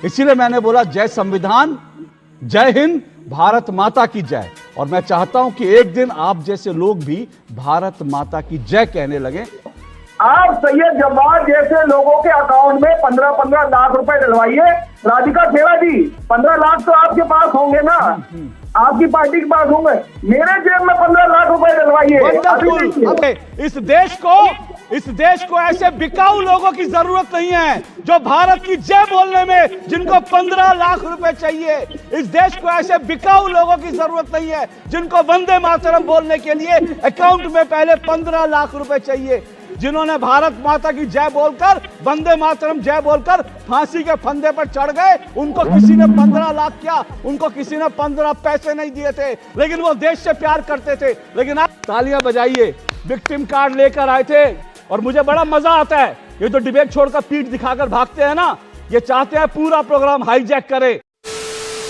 इसीलिए मैंने बोला जय संविधान, जय हिंद, भारत माता की जय। और मैं चाहता हूं कि एक दिन आप जैसे लोग भी भारत माता की जय कहने लगे। आप सैयद जब्बार जैसे लोगों के अकाउंट में 15-15 लाख रुपए डलवाइए। राधिका खेड़ा जी, 15 लाख तो आपके पास होंगे ना, आपकी पार्टी के पास होंगे। मेरे जेब में 15 लाख रुपए डलवाइए। इस देश को ऐसे बिकाऊ लोगों की जरूरत नहीं है जो भारत की जय बोलने में जिनको 15 लाख रुपए चाहिए। इस देश को ऐसे बिकाऊ लोगों की जरूरत नहीं है जिनको वंदे मातरम बोलने के लिए अकाउंट में पहले 15 लाख रुपए चाहिए। जिन्होंने भारत माता की जय बोलकर, वंदे मातरम जय बोलकर फांसी के फंदे पर चढ़ गए, उनको किसी ने 15 लाख क्या, उनको किसी ने 15 पैसे नहीं दिए थे, लेकिन वो देश से प्यार करते थे। लेकिन आप तालियां बजाइए, विक्टिम कार्ड लेकर आए थे और मुझे बड़ा मजा आता है। ये तो डिबेट छोड़कर पीठ दिखाकर भागते हैं ना, ये चाहते हैं पूरा प्रोग्राम हाईजैक करे।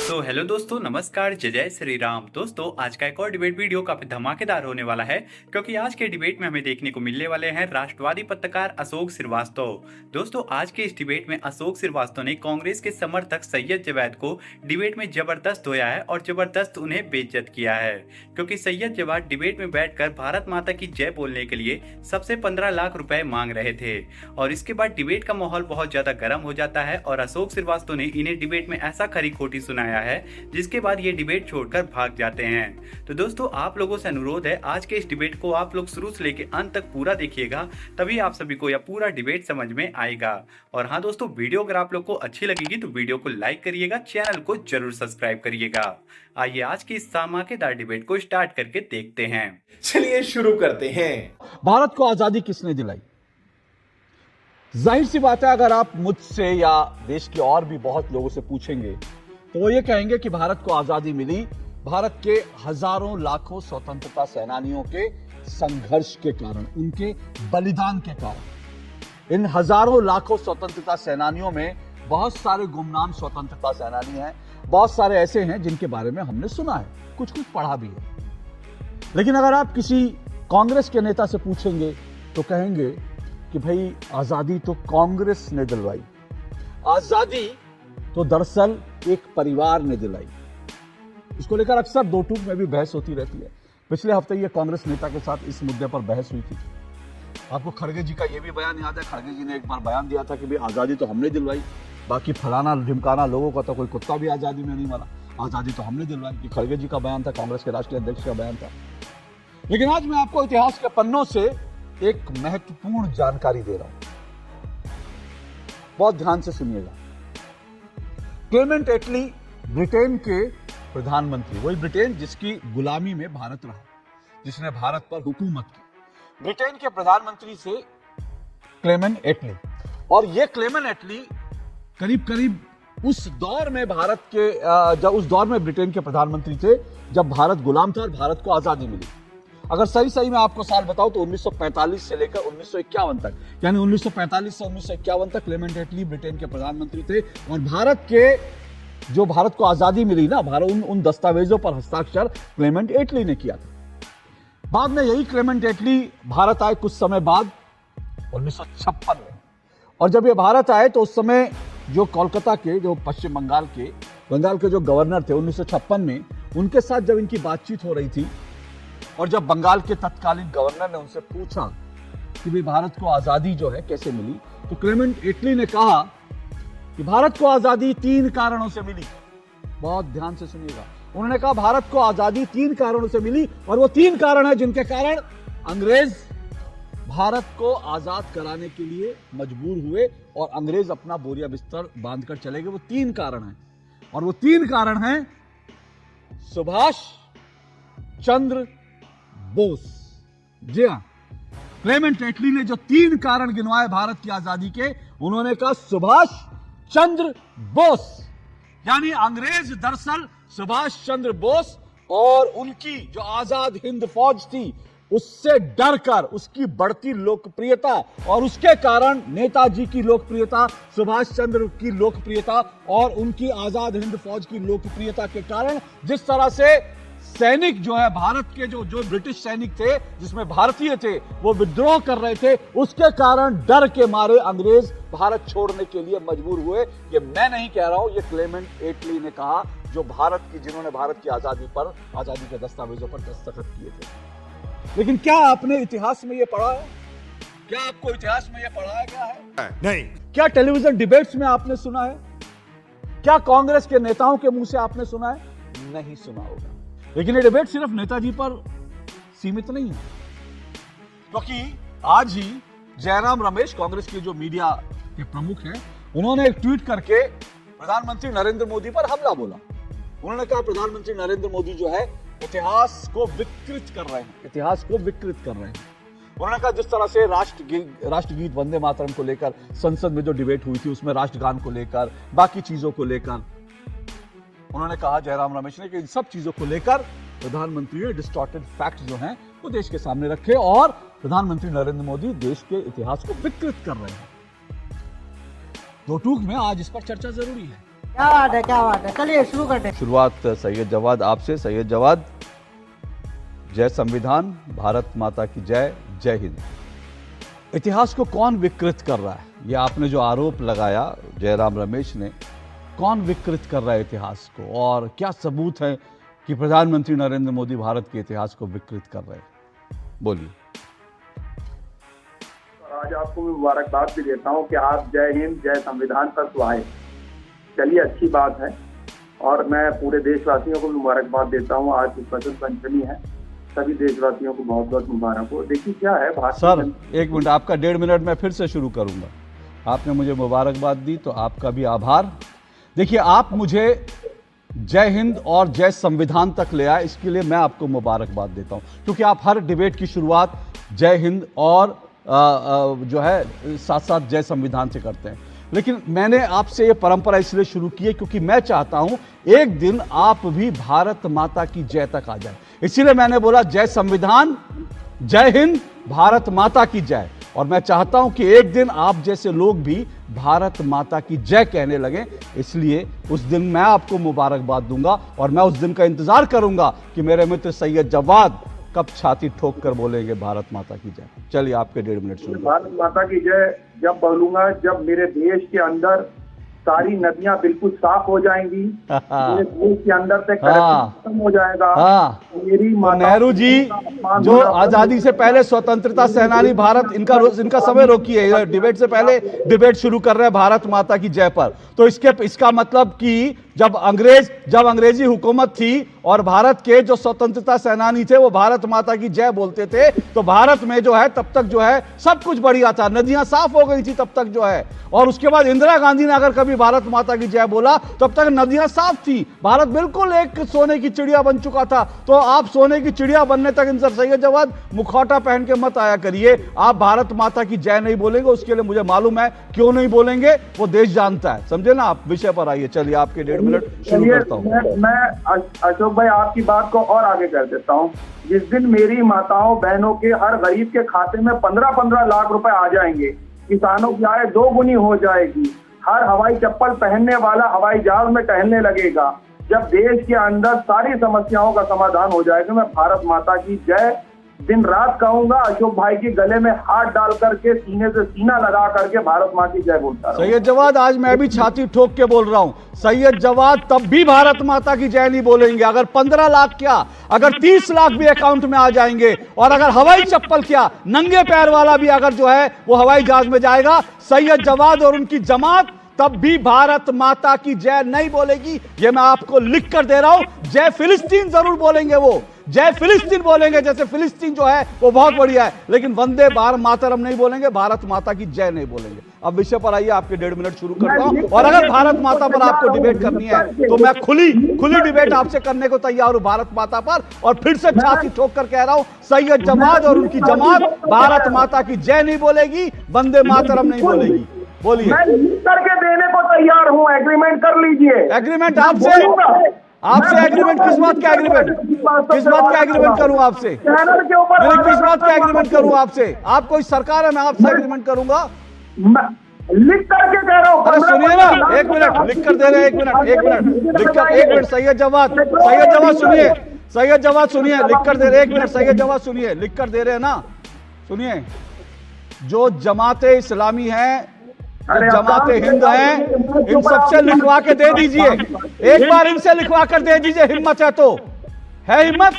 तो हेलो दोस्तों, नमस्कार, जय जय श्री राम। दोस्तों आज का एक और डिबेट वीडियो काफी धमाकेदार होने वाला है, क्योंकि आज के डिबेट में हमें देखने को मिलने वाले हैं राष्ट्रवादी पत्रकार अशोक श्रीवास्तव। दोस्तों आज के इस डिबेट में अशोक श्रीवास्तव ने कांग्रेस के समर्थक सैयद जवैद को डिबेट में जबरदस्त धोया है और जबरदस्त उन्हें बेइज्जत किया है, क्योंकि सैयद जवैद डिबेट में बैठकर भारत माता की जय बोलने के लिए सबसे 15 लाख रुपए मांग रहे थे। और इसके बाद डिबेट का माहौल बहुत ज्यादा गर्म हो जाता है और अशोक श्रीवास्तव ने इन्हें डिबेट में ऐसा खरी खोटी सुनाया है जिसके बाद ये डिबेट छोड़कर भाग जाते हैं। तो दोस्तों आप लोगों से अनुरोध है, आज के इस डिबेट को आप लोग शुरू से लेकर अंत तक पूरा देखिएगा, तभी आप सभी को यह पूरा डिबेट समझ में आएगा। और हाँ दोस्तों, वीडियो अगर आप लोग को अच्छी लगेगी तो वीडियो को लाइक करिएगा, चैनल को जरूर सब्सक्राइब करिएगा। आइए आज की इस धमाकेदार डिबेट को स्टार्ट करके देखते हैं। चलिए शुरू करते हैं। भारत को आजादी किसने दिलाई? जाहिर सी बात है, अगर आप मुझसे या देश के और भी बहुत लोगों से पूछेंगे तो वो ये कहेंगे कि भारत को आजादी मिली भारत के हजारों लाखों स्वतंत्रता सेनानियों के संघर्ष के कारण, उनके बलिदान के कारण। इन हजारों लाखों स्वतंत्रता सेनानियों में बहुत सारे गुमनाम स्वतंत्रता सेनानी हैं, बहुत सारे ऐसे हैं जिनके बारे में हमने सुना है, कुछ कुछ पढ़ा भी है। लेकिन अगर आप किसी कांग्रेस के नेता से पूछेंगे तो कहेंगे कि भाई आजादी तो कांग्रेस ने दिलवाई, आजादी तो दरअसल एक परिवार ने दिलाई। इसको लेकर अक्सर दो टूक में भी बहस होती रहती है। पिछले हफ्ते ये कांग्रेस नेता के साथ इस मुद्दे पर बहस हुई थी। आपको खड़गे जी का ये भी बयान याद है, खड़गे जी ने एक बार बयान दिया था कि भाई आजादी तो हमने दिलवाई, बाकी फलाना ढिमकाना लोगों का तो कोई कुत्ता भी आजादी में नहीं मरा, आजादी तो हमने दिलवाई। ये खड़गे जी का बयान था, कांग्रेस के राष्ट्रीय अध्यक्ष का बयान था। लेकिन आज मैं आपको इतिहास के पन्नों से एक महत्वपूर्ण जानकारी दे रहा हूं, बहुत ध्यान से सुनिएगा। क्लेमेंट एटली ब्रिटेन के प्रधानमंत्री, वही ब्रिटेन जिसकी गुलामी में भारत रहा, जिसने भारत पर हुकूमत की, ब्रिटेन के प्रधानमंत्री से क्लेमेंट एटली। और ये क्लेमेंट एटली करीब करीब उस दौर में भारत के जब उस दौर में ब्रिटेन के प्रधानमंत्री थे जब भारत गुलाम था और भारत को आजादी मिली। अगर सही मैं आपको साल बताऊं तो 1945 से लेकर 1951 तक, यानी 1945 से 1951 तक क्लेमेंट एटली ब्रिटेन के प्रधानमंत्री थे। और भारत को आजादी मिली ना, उन दस्तावेजों पर हस्ताक्षर क्लेमेंट एटली ने किया था। बाद में यही क्लेमेंट एटली भारत आए कुछ समय बाद 1956 में। और जब ये भारत आए तो उस समय जो कोलकाता के, जो पश्चिम बंगाल के जो गवर्नर थे 1956 में, उनके साथ जब इनकी बातचीत हो रही थी और जब बंगाल के तत्कालीन गवर्नर ने उनसे पूछा कि भाई भारत को आजादी जो है कैसे मिली, तो क्लेमेंट एटली ने कहा कि भारत को आजादी 3 कारणों से मिली। बहुत ध्यान से सुनिएगा, उन्होंने कहा भारत को आजादी 3 कारणों से मिली, और वो 3 कारण है जिनके कारण अंग्रेज भारत को आजाद कराने के लिए मजबूर हुए और अंग्रेज अपना बोरिया बिस्तर बांधकर चले गए। वो 3 कारण हैं, और वो 3 कारण हैं सुभाष चंद्र बोस। जी हां, क्लेमेंट एटली ने जो 3 कारण गिनवाए भारत की आजादी के, उन्होंने कहा सुभाष चंद्र बोस। यानी अंग्रेज दरअसल सुभाष चंद्र बोस और उनकी जो आजाद हिंद फौज थी उससे डरकर, उसकी बढ़ती लोकप्रियता और उसके कारण नेताजी की लोकप्रियता, सुभाष चंद्र की लोकप्रियता और उनकी आजाद हिंद फौज की लोकप्रियता के कारण जिस तरह से सैनिक जो है भारत के जो ब्रिटिश सैनिक थे जिसमें भारतीय थे वो विद्रोह कर रहे थे, उसके कारण डर के मारे अंग्रेज भारत छोड़ने के लिए मजबूर हुए। ये मैं नहीं कह रहा हूं, ये क्लेमेंट एटली ने कहा, जो जिन्होंने भारत की आजादी के दस्तावेजों पर दस्तखत किए थे। लेकिन क्या आपने इतिहास में ये पढ़ा है? क्या आपको इतिहास में ये पढ़ाया गया है? नहीं। क्या टेलीविजन डिबेट्स में आपने सुना है? क्या कांग्रेस के नेताओं के मुंह से आपने सुना है? नहीं सुना होगा। लेकिन ये डिबेट सिर्फ नेताजी पर सीमित नहीं है, क्योंकि आज ही जयराम रमेश, कांग्रेस के जो मीडिया के प्रमुख हैं, उन्होंने एक ट्वीट करके प्रधानमंत्री नरेंद्र मोदी पर हमला बोला। उन्होंने कहा प्रधानमंत्री नरेंद्र मोदी जो है इतिहास को विकृत कर रहे हैं, इतिहास को विकृत कर रहे हैं। उन्होंने कहा जिस तरह से राष्ट्रगीत वंदे मातरम को लेकर संसद में जो डिबेट हुई थी, उसमें राष्ट्रगान को लेकर, बाकी चीजों को लेकर, उन्होंने कहा जयराम रमेश ने कि इन सब चीजों को लेकर प्रधानमंत्री ने डिस्टॉर्टेड फैक्ट्स जो हैं वो देश के सामने रखे और प्रधानमंत्री नरेंद्र मोदी देश के इतिहास को विकृत कर रहे हैं। दो टूक में आज इस पर चर्चा जरूरी है। क्या बात है, क्या बात है। चलिए शुरू करते हैं। शुरुआत सैयद जवाद आपसे। सैयद जवाद, जय संविधान, भारत माता की जय, जय हिंद। इतिहास को कौन विकृत कर रहा है? ये आपने जो आरोप लगाया जयराम रमेश ने, कौन विकृत कर रहा है इतिहास को, और क्या सबूत है कि प्रधानमंत्री नरेंद्र मोदी भारत के इतिहास को विकृत कर रहे हैं? बोलिए। आज आपको मैं मुबारकबाद भी देता हूं कि आप जय हिंद जय संविधान पर तो आए। चलिए, अच्छी बात है, और मैं पूरे देशवासियों को भी मुबारकबाद देता हूं। आज बसंत पंचमी है, सभी देशवासियों को बहुत बहुत मुबारक हो। देखिए क्या है सर, एक मिनट, आपका 1.5 मिनट में फिर से शुरू करूंगा। आपने मुझे मुबारकबाद दी तो आपका भी आभार। देखिए, आप मुझे जय हिंद और जय संविधान तक ले आए, इसके लिए मैं आपको मुबारकबाद देता हूं, क्योंकि आप हर डिबेट की शुरुआत जय हिंद और जो है साथ साथ जय संविधान से करते हैं। लेकिन मैंने आपसे ये परंपरा इसलिए शुरू की है क्योंकि मैं चाहता हूं एक दिन आप भी भारत माता की जय तक आ जाए। इसीलिए मैंने बोला जय संविधान, जय हिंद, भारत माता की जय। और मैं चाहता हूं कि एक दिन आप जैसे लोग भी भारत माता की जय कहने लगे। इसलिए उस दिन मैं आपको मुबारकबाद दूंगा और मैं उस दिन का इंतजार करूंगा कि मेरे मित्र सैयद जवाद कब छाती ठोक कर बोलेंगे भारत माता की जय। चलिए, आपके 1.5 मिनट शुरू। भारत माता की जय जब बोलूंगा जब मेरे देश के अंदर सारी नदियां बिल्कुल साफ हो जाएंगी, मेरे देश के अंदर से खत्म हो जाएगा। मेरी तो नेहरू जी जो आजादी से पहले स्वतंत्रता सेनानी, भारत, इनका समय रोकिए, डिबेट से पहले डिबेट शुरू कर रहे हैं भारत माता की जय पर। तो इसका मतलब कि जब अंग्रेजी हुकूमत थी और भारत के जो स्वतंत्रता सेनानी थे वो भारत माता की जय बोलते थे, तो भारत में जो है तब तक जो है सब कुछ बढ़िया था, नदियां साफ हो गई थी तब तक जो है। और उसके बाद इंदिरा गांधी ने अगर कभी भारत माता की जय बोला तब तक नदियां साफ थी, भारत बिल्कुल एक सोने की चिड़िया बन चुका था। तो आप सोने की चिड़िया बनने तक इन सैयद जवाद मुखौटा पहन के मत आया करिए। आप भारत माता की जय नहीं बोलेंगे, उसके लिए मुझे मालूम है क्यों नहीं बोलेंगे, वो देश जानता है, समझे ना। आप विषय पर आइए। चलिए, आपके 1.5 मिनट शुरू करता हूं। मैं अशोक भाई आपकी बात को और आगे कर देता हूं। जिस दिन मेरी माताओं बहनों के हर गरीब के खाते में 15-15 लाख रुपए आ जाएंगे, किसानों की आय 2 गुनी हो जाएगी, हर हवाई चप्पल पहनने वाला हवाई जहाज में टहलने लगेगा, जब देश के अंदर सारी समस्याओं का समाधान हो जाएगा, मैं भारत माता की जय दिन रात कहूंगा। अशोक भाई के गले में हाथ डाल करके सीने से सीना लगा करके भारत माँ की जय बोलता हूं। सैयद जवाद, आज मैं भी छाती ठोक के बोल रहा हूं, सैयद जवाद तब भी भारत माता की जय नहीं बोलेंगे अगर 15 लाख क्या, अगर 30 लाख भी अकाउंट में आ जाएंगे, और अगर हवाई चप्पल क्या, नंगे पैर वाला भी अगर जो है वो हवाई जहाज में जाएगा, सैयद जवाद और उनकी जमात तब भी भारत माता की जय नहीं बोलेगी। ये मैं आपको लिख कर दे रहा हूं। जय फिलिस्तीन जरूर बोलेंगे, वो जय फिलिस्तीन बोलेंगे, जैसे फिलिस्तीन जो है वो बहुत बढ़िया है, लेकिन वंदे भारत मातरम नहीं बोलेंगे, भारत माता की जय नहीं बोलेंगे। अब विषय पर आइए, आपके 1.5 मिनट शुरू करता हूं। और अगर भारत माता पर आपको डिबेट करनी है तो मैं खुली डिबेट आपसे करने को तैयार हूं भारत माता पर। और फिर से छाती ठोक कर कह रहा हूं, सैयद जवाद और उनकी जमात भारत माता की जय नहीं बोलेगी, वंदे मातरम नहीं बोलेगी। बोलिए। मैं लिख करके देने को तैयार हूँ, एग्रीमेंट कर लीजिए। एग्रीमेंट आपसे एग्रीमेंट किस बात का एग्रीमेंट? किस बात का एग्रीमेंट करूं आपसे? चैनल के ऊपर किस बात का एग्रीमेंट करूं आपसे? आप कोई सरकार है, मैं आपसे एग्रीमेंट करूंगा? लिख करके कह रहा हूं। अरे सुनिए ना, 1 मिनट लिख कर दे रहे हैं, 1 मिनट लिख कर, 1 मिनट। सैयद जवाद सुनिए, सैयद जवाद सुनिए, लिख कर दे रहे, एक मिनट सैयद जवाद सुनिए, लिख कर दे रहे हैं ना, सुनिए। जो जमाते इस्लामी हैं, जो जमाते हिंद हैं, इन सबसे लिखवा के दे दीजिए, एक बार इनसे लिखवा कर दे दीजिए, हिम्मत है तो, है हिम्मत,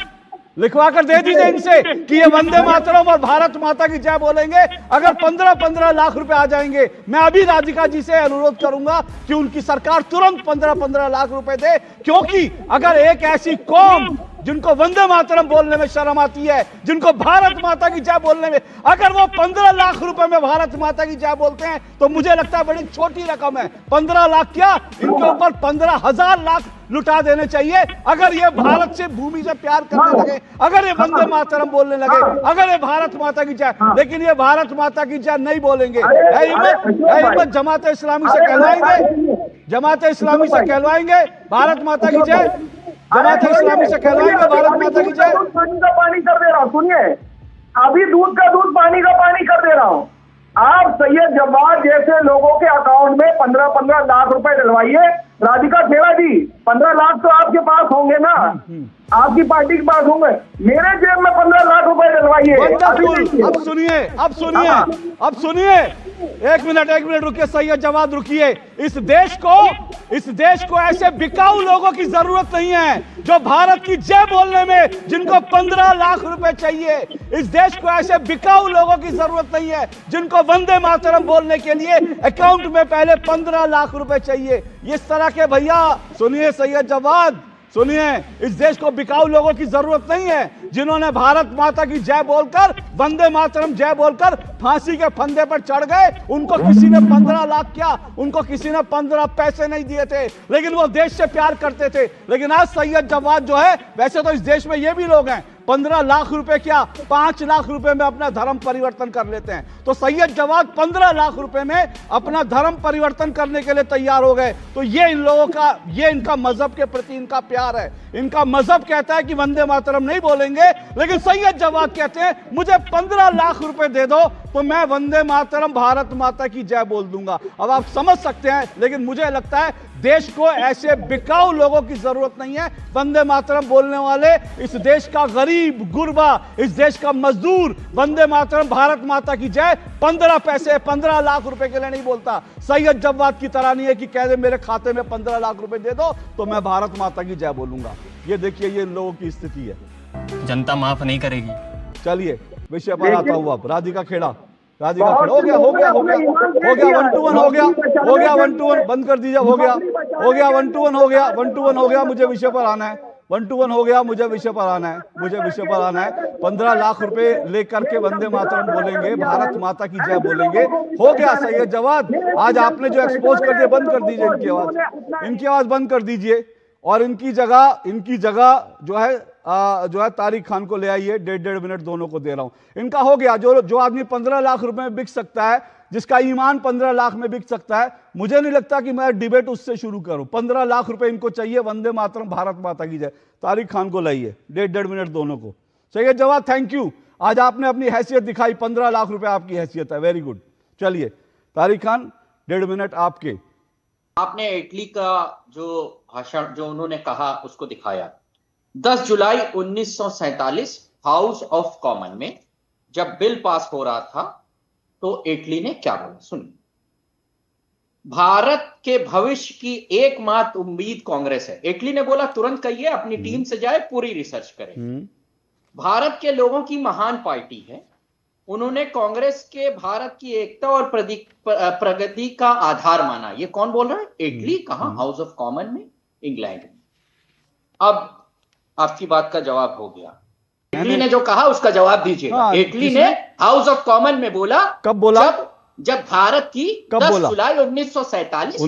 लिखवा कर दे दीजिए इनसे कि ये वंदे मातरम और भारत माता की जय बोलेंगे। अगर 15-15 लाख रुपए आ जाएंगे, मैं अभी राधिका जी से अनुरोध करूंगा कि उनकी सरकार तुरंत 15-15 लाख रुपए दे, क्योंकि अगर एक ऐसी कौम जिनको वंदे मातरम बोलने में शर्म आती है, जिनको भारत माता की जय बोलने में, अगर वो 15 लाख रुपए में भारत माता की जय बोलते हैं तो मुझे लगता है बड़ी छोटी रकम है। 15 लाख क्या, इनके ऊपर 15,000 लाख लुटा देने चाहिए। अगर ये भारत से, भूमि से प्यार करने लगे, अगर ये वंदे मातरम बोलने लगे, अगर ये भारत माता की जय, लेकिन ये भारत माता की जय नहीं बोलेंगे। है हिम्मत जमाते इस्लामी से कहलवाएंगे, जमाते इस्लामी से कहलवाएंगे भारत माता की जय, जमात इस्लामी से कहलाएंगे भारत माता की जय। पानी का पानी कर दे रहा हूँ, सुनिए, अभी दूध का दूध पानी का पानी कर दे रहा हूँ। आप सैयद जवाद जैसे लोगों के अकाउंट में 15-15 लाख रुपए डलवाइए। राधिका खेड़ा जी, 15 लाख तो आपके पास होंगे ना, आपकी पार्टी के पास होंगे, मेरे जेब में 15 लाख रुपए डलवाइए। अब सुनिए, अब सुनिए, अब सुनिए, एक मिनट रुकिए सैयद जवाद, रुकिए। इस देश को ऐसे बिकाऊ लोगों की जरूरत नहीं है जो भारत की जय बोलने में, जिनको 15 लाख रुपए चाहिए। इस देश को ऐसे बिकाऊ लोगों की जरूरत नहीं है जिनको वंदे मातरम बोलने के लिए अकाउंट में पहले 15 लाख रुपए चाहिए। इस तरह के भैया, सुनिए सैयद जवाद, सुनिए, इस देश को बिकाऊ लोगों की जरूरत नहीं है जिन्होंने भारत माता की जय बोलकर, वंदे मातरम जय बोलकर फांसी के फंदे पर चढ़ गए। उनको किसी ने 15 लाख क्या, उनको किसी ने 15 पैसे नहीं दिए थे, लेकिन वो देश से प्यार करते थे। लेकिन आज सैयद जवाद जो है, वैसे तो इस देश में ये भी लोग हैं, 15 लाख रुपए क्या, 5 लाख रुपए में अपना धर्म परिवर्तन कर लेते हैं। तो सैयद जवाद 15 लाख रुपए में अपना धर्म परिवर्तन करने के लिए तैयार हो गए। तो ये इन लोगों का, ये इनका मजहब के प्रति इनका प्यार है। इनका मजहब कहता है कि वंदे मातरम नहीं बोलेंगे, लेकिन सैयद जवाद कहते हैं मुझे 15 लाख रुपए दे दो तो मैं वंदे मातरम भारत माता की जय बोल दूंगा। अब आप समझ सकते हैं, लेकिन मुझे लगता है देश को ऐसे बिकाऊ लोगों की जरूरत नहीं है। वंदे मातरम बोलने वाले, इस देश का गरीब गुरबा, इस देश का मजदूर वंदे मातरम भारत माता की जय 15 पैसे, 15 लाख रुपए के लिए नहीं बोलता। सैयद जवाद की तरह नहीं है कि कह दे मेरे खाते में 15 लाख रुपए दे दो तो मैं भारत माता की जय बोलूंगा। ये देखिए, ये इन लोगों की स्थिति है। जनता माफ नहीं करेगी। चलिए विषय पर आता हूं। अब राधिका खेड़ा, राधिका खेड़ा, हो गया 1 to 1 हो गया 1 to 1 बंद कर दीजिए, हो गया 1 to 1 हो गया, मुझे विषय पर आना है। 1 to 1 हो गया, मुझे विषय पर आना है। 15 लाख रुपए लेकर के वंदे मातरम बोलेंगे, भारत माता की जय बोलेंगे, हो गया। सैयद जवाद, आज आपने जो एक्सपोज कर दिया, बंद कर दीजिए इनकी आवाज बंद कर दीजिए, और इनकी जगह जो है तारिक खान को ले आइए। 1.5 मिनट दोनों को दे रहा हूं। इनका हो गया। जो आदमी 15 लाख रुपए में बिक सकता है, जिसका ईमान 15 लाख में बिक सकता है, मुझे नहीं लगता कि मैं डिबेट उससे शुरू करूं। 15 लाख रुपए इनको चाहिए, वंदे मातरम भारत माता की जय। तारिक खान को लाइए, 1.5 मिनट दोनों को। सैयद जवाद, थैंक यू, आज आपने अपनी हैसियत दिखाई, 15 लाख रुपए आपकी हैसियत है, वेरी गुड। चलिए तारिक खान, 1.5 मिनट आपके। आपने इटली का जो भाषण जो उन्होंने कहा उसको दिखाया। 10 जुलाई 1947 हाउस ऑफ कॉमन में जब बिल पास हो रहा था तो इटली ने क्या बोला, सुनिए। भारत के भविष्य की एकमात्र उम्मीद कांग्रेस है। इटली ने बोला तुरंत कहिए, अपनी टीम से जाए, पूरी रिसर्च करें। भारत के लोगों की महान पार्टी है। उन्होंने कांग्रेस के भारत की एकता और प्रगति का आधार माना। ये कौन बोल रहा है? इटली। कहां? हाउस ऑफ कॉमन में, इंग्लैंड में। अब आपकी बात का जवाब हो गया। इटली ने जो कहा उसका जवाब दीजिएगा। इटली ने हाउस ऑफ कॉमन में बोला, कब बोला? जब भारत की 10 जुलाई 1947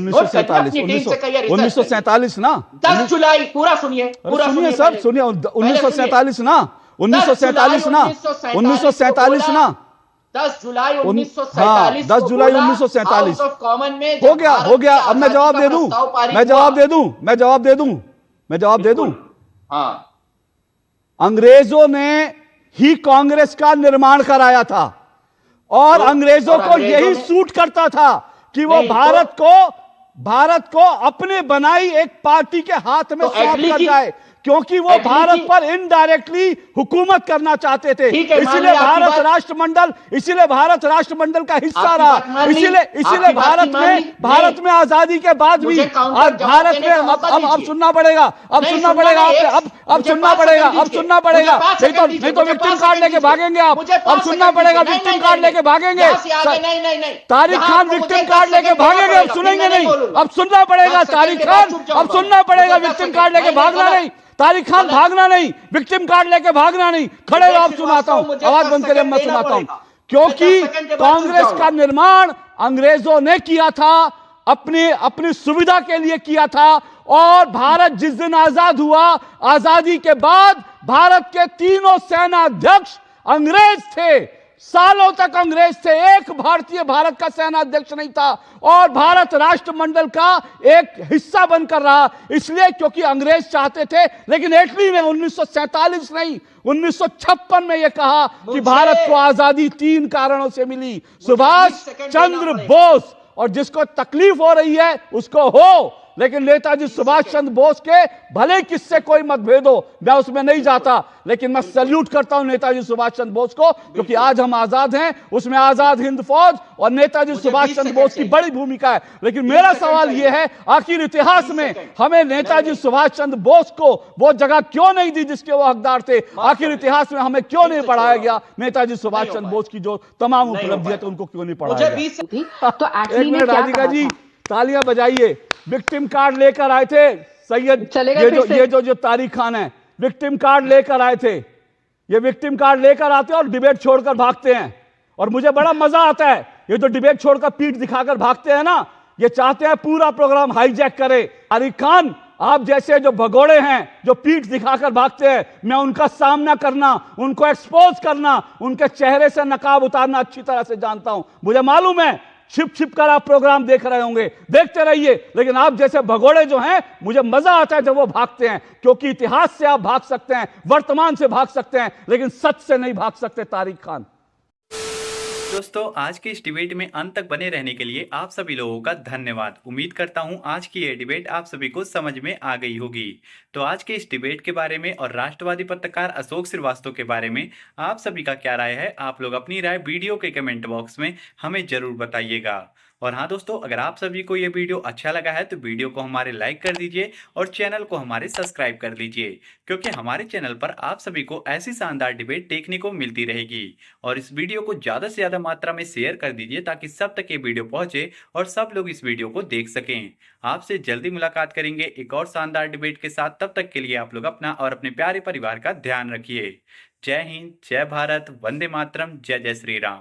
1947 ना, 10 जुलाई, पूरा सुनिए, पूरा सुनिए सब सुनिए, 1947 ना, 1947 ना, 1947 ना, 10 जुलाई 1947 10 जुलाई 1947 हाउस ऑफ कॉमन में हो गया। अब मैं जवाब दे दूं। हाँ, अंग्रेजों ने ही कांग्रेस का निर्माण कराया था, और अंग्रेजों को यही सूट करता था कि वो भारत को अपने बनाई एक पार्टी के हाथ में सौंप कर जाए, क्योंकि वो एटली भारत की- पर इनडायरेक्टली हुकूमत करना चाहते थे, ठीक है, मान इसीलिए लिया आपकी भारत बात। राष्ट्रमंडल का हिस्सा आपकी रहा। बात मान ली, इसीलिए आपकी बात भारत की मान में ली। भारत नहीं। में आजादी के बाद भी मुझे काउंटर आज जवाब भारत देने में का मौका अब दीजिए। सुनना पड़ेगा, अब नहीं, सुनना पड़ेगा, नहीं, अब मुझे सुनना 5 पड़ेगा, सेकंड अब दीजिए। सुनना पड़ेगा, मुझे 5 नहीं सेकंड दीजिए, तो मुझे विक्टिम 5 कार्ड सेकंड लेके दीजिए। भागेंगे आप, मुझे 5 अब सुनना सेकंड पड़ेगा, दीजिए। विक्टिम नहीं, कार्ड नहीं, लेके भागेंगे, यहाँ से आगे नहीं। तारिक यहाँ खान आपको विक्टिम मुझे कार्ड 10 लेके सेकंड भागेंगे, देना अब पड़ेगा, सुनेंगे फिर मैं नहीं, बोलूंगा। अब सुनना पड़ेगा 10 सेकंड तारिक के बाद खान, चुप जाऊंगा। अब सुनना पड़ेगा, मुझे 10 विक्टिम सेकंड। कार्ड लेके नहीं, भागना गलत। नहीं, तारिक खान गलत। भागना नहीं, विक्टिम कार्ड लेके भागना नहीं, खड़े रहो, आप सुनाता हूं, मुझे आवाज 10 बंद करिए, सेकंड मैं देना सुनाता हूं। पड़ेगा। क्योंकि मैं 10 सेकंड के बाद चुप कांग्रेस जाऊंगा। का निर्माण अंग्रेजों ने किया था, अपनी सुविधा के लिए किया था, और भारत जिस दिन आजाद हुआ, आजादी के बाद भारत के तीनों सेनाध्यक्ष अंग्रेज थे, सालों तक अंग्रेज थे, एक भारतीय भारत का सेनाध्यक्ष नहीं था, और भारत राष्ट्रमंडल का एक हिस्सा बनकर रहा, इसलिए क्योंकि अंग्रेज चाहते थे। लेकिन एटली ने 1947 नहीं, 1956 में यह कहा कि भारत को आजादी 3 कारणों से मिली, सुभाष 20 सेकंड चंद्र देना पड़ेगा। बोस, और जिसको तकलीफ हो रही है उसको हो, लेकिन नेताजी सुभाष चंद्र बोस के भले किससे कोई मतभेद हो, मैं उसमें नहीं जाता, लेकिन मैं सैल्यूट करता हूं नेताजी सुभाष चंद्र बोस को, क्योंकि आज हम आजाद हैं, उसमें आजाद हिंद फौज और नेताजी मुझे सुभाष 20 चंद्र सेकंड बोस की चाहिए। बड़ी भूमिका है। लेकिन मेरा सेकंड सवाल चाहिए। यह है, आखिर इतिहास 20 में सेकंड। हमें नेताजी सुभाष चंद्र बोस को वो जगह क्यों नहीं दी जिसके वो हकदार थे? आखिर इतिहास में हमें क्यों नहीं पढ़ाया गया नेताजी सुभाष चंद्र बोस की जो तमाम नहीं हो उपलब्धियां थी, पाया। उनको क्यों नहीं मुझे पढ़ाया गया? 20 थी तो एक एटली ने मिनट क्या राधिका कहा जी, था? तालियां बजाइए। विक्टिम कार्ड लेकर आए थे सैयद, चलेगा ये फिर जो से? ये जो तारिक खान है, विक्टिम कार्ड लेकर आए थे, ये विक्टिम कार्ड लेकर आते हैं और डिबेट छोड़कर भागते हैं, और मुझे बड़ा मजा आता है, ये जो डिबेट छोड़कर पीठ दिखाकर भागते हैं ना, ये चाहते हैं पूरा प्रोग्राम हाईजैक करे। तारिक खान, आप जैसे जो भगोड़े हैं जो पीठ दिखाकर भागते हैं, मैं उनका सामना करना, उनको एक्सपोज करना, उनके चेहरे से नकाब उतारना अच्छी तरह से जानता हूं। मुझे मालूम है छिप छिप कर आप प्रोग्राम देख रहे होंगे, देखते रहिए, लेकिन आप जैसे भगोड़े जो हैं, मुझे मजा आता है जब वो भागते हैं, क्योंकि इतिहास से आप भाग सकते हैं, वर्तमान से भाग सकते हैं, लेकिन सच से नहीं भाग सकते। तारिक खान। दोस्तों, आज के इस डिबेट में अंत तक बने रहने के लिए आप सभी लोगों का धन्यवाद। उम्मीद करता हूं आज की ये डिबेट आप सभी को समझ में आ गई होगी। तो आज के इस डिबेट के बारे में और राष्ट्रवादी पत्रकार अशोक श्रीवास्तव के बारे में आप सभी का क्या राय है, आप लोग अपनी राय वीडियो के कमेंट बॉक्स में हमें जरूर बताइएगा। और हाँ दोस्तों, अगर आप सभी को ये वीडियो अच्छा लगा है तो वीडियो को हमारे लाइक कर दीजिए और चैनल को हमारे सब्सक्राइब कर लीजिए, क्योंकि हमारे चैनल पर आप सभी को ऐसी शानदार डिबेट देखने को मिलती रहेगी। और इस वीडियो को ज़्यादा से ज़्यादा मात्रा में शेयर कर दीजिए ताकि सब तक ये वीडियो पहुंचे और सब लोग इस वीडियो को देख सकें। आपसे जल्दी मुलाकात करेंगे एक और शानदार डिबेट के साथ। तब तक के लिए आप लोग अपना और अपने प्यारे परिवार का ध्यान रखिए। जय हिंद, जय भारत, वंदे मातरम, जय जय श्री राम।